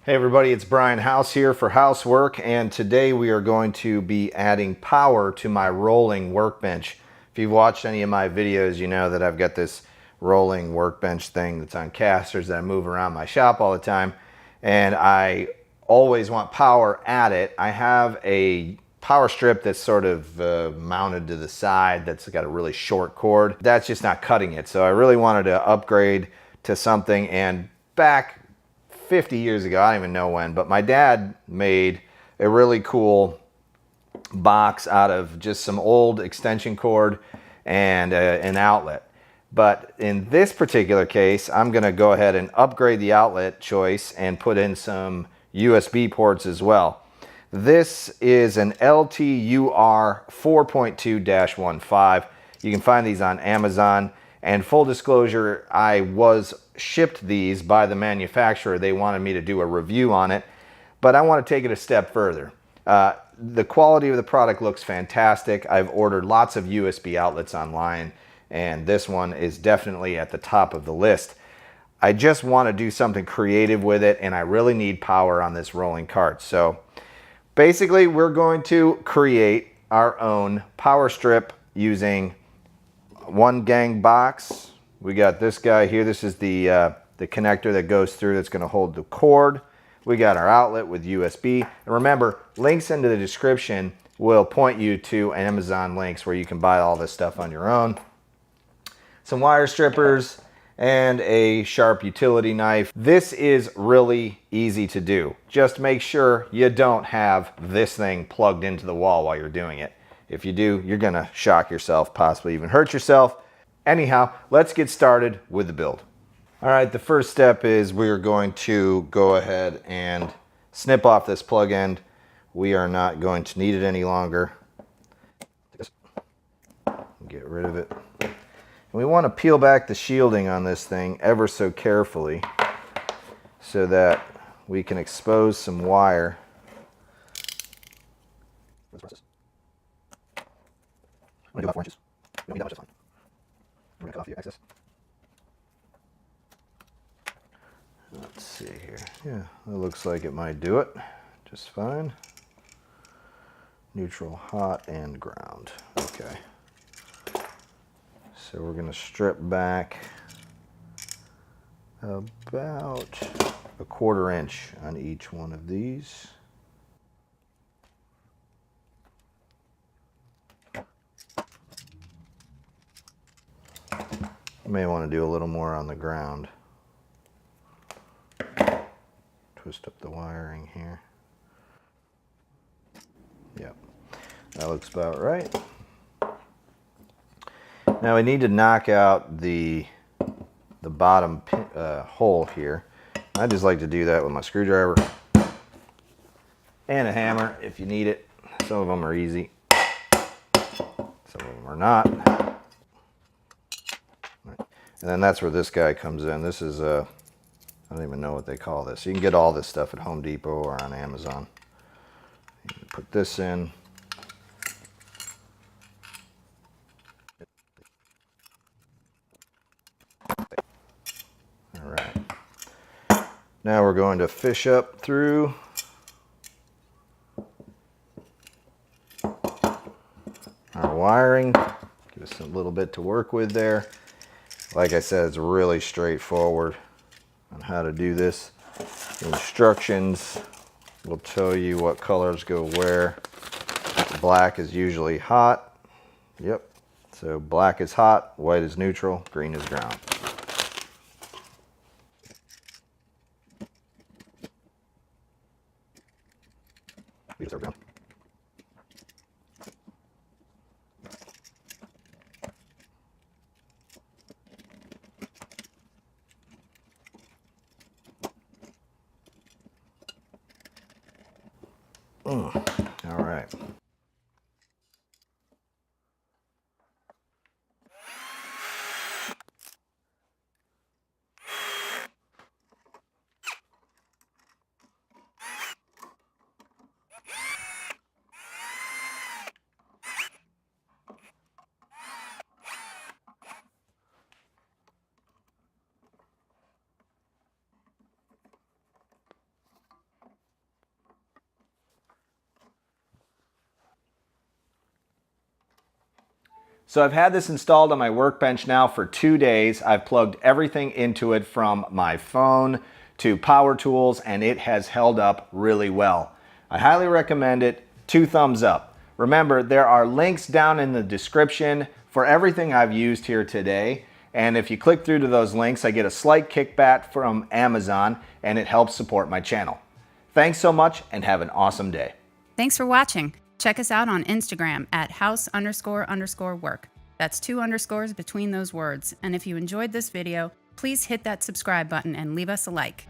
Hey everybody, it's Brian House here for Housework, and today we are going to be adding power to my rolling workbench. If you've watched any of my videos, you know that I've got this rolling workbench thing that's on casters that I move around my shop all the time, and I always want power at it. I have a power strip that's sort of mounted to the side that's got a really short cord. That's just not cutting it, so I really wanted to upgrade to something. And back 50 years ago, I don't even know when, but my dad made a really cool box out of just some old extension cord and an outlet. But in this particular case, I'm going to go ahead and upgrade the outlet choice and put in some USB ports as well. This is an LTUR 4.2-15. You can find these on Amazon. And full disclosure, I was shipped these by the manufacturer. They wanted me to do a review on it, but I want to take it a step further. The quality of the product looks fantastic. I've ordered lots of USB outlets online, and this one is definitely at the top of the list. I just want to do something creative with it, and I really need power on this rolling cart. So basically, we're going to create our own power strip using one gang box. We got this guy here. This is the connector that goes through that's going to hold the cord. We got our outlet with USB. And remember, links into the description will point you to Amazon links where you can buy all this stuff on your own. Some wire strippers and a sharp utility knife. This is really easy to do. Just make sure you don't have this thing plugged into the wall while you're doing it. If you do, you're gonna shock yourself, possibly even hurt yourself. Anyhow, let's get started with the build. All right, the first step is we're going to go ahead and snip off this plug end. We are not going to need it any longer. Get rid of it. And we want to peel back the shielding on this thing ever so carefully so that we can expose some wire. I'm gonna do about 4 inches. You don't need that much, that's fine. I'm gonna cut off the excess. Let's see here. Yeah, it looks like it might do it just fine. Neutral, hot, and ground. Okay. So we're gonna strip back about a 1/4 inch on each one of these. You may want to do a little more on the ground. Twist up the wiring here. Yep, that looks about right. Now we need to knock out the bottom hole here. I just like to do that with my screwdriver and a hammer if you need it. Some of them are easy, some of them are not. And then that's where this guy comes in. This is I don't even know what they call this. You can get all this stuff at Home Depot or on Amazon. You put this in. All right. Now we're going to fish up through our wiring. Give us a little bit to work with there. Like I said, it's really straightforward on how to do this. The instructions will tell you what colors go where. Black is usually hot. Yep. So black is hot, white is neutral, green is ground. These are ground. All right. So I've had this installed on my Workbench now for 2 days. I've plugged everything into it from my phone to power tools, and it has held up really well. I highly recommend it. 2 thumbs up. Remember, there are links down in the description for everything I've used here today. And if you click through to those links, I get a slight kickback from Amazon, and it helps support my channel. Thanks so much, and have an awesome day. Thanks for watching. Check us out on Instagram at house__work. That's 2 underscores between those words. And if you enjoyed this video, please hit that subscribe button and leave us a like.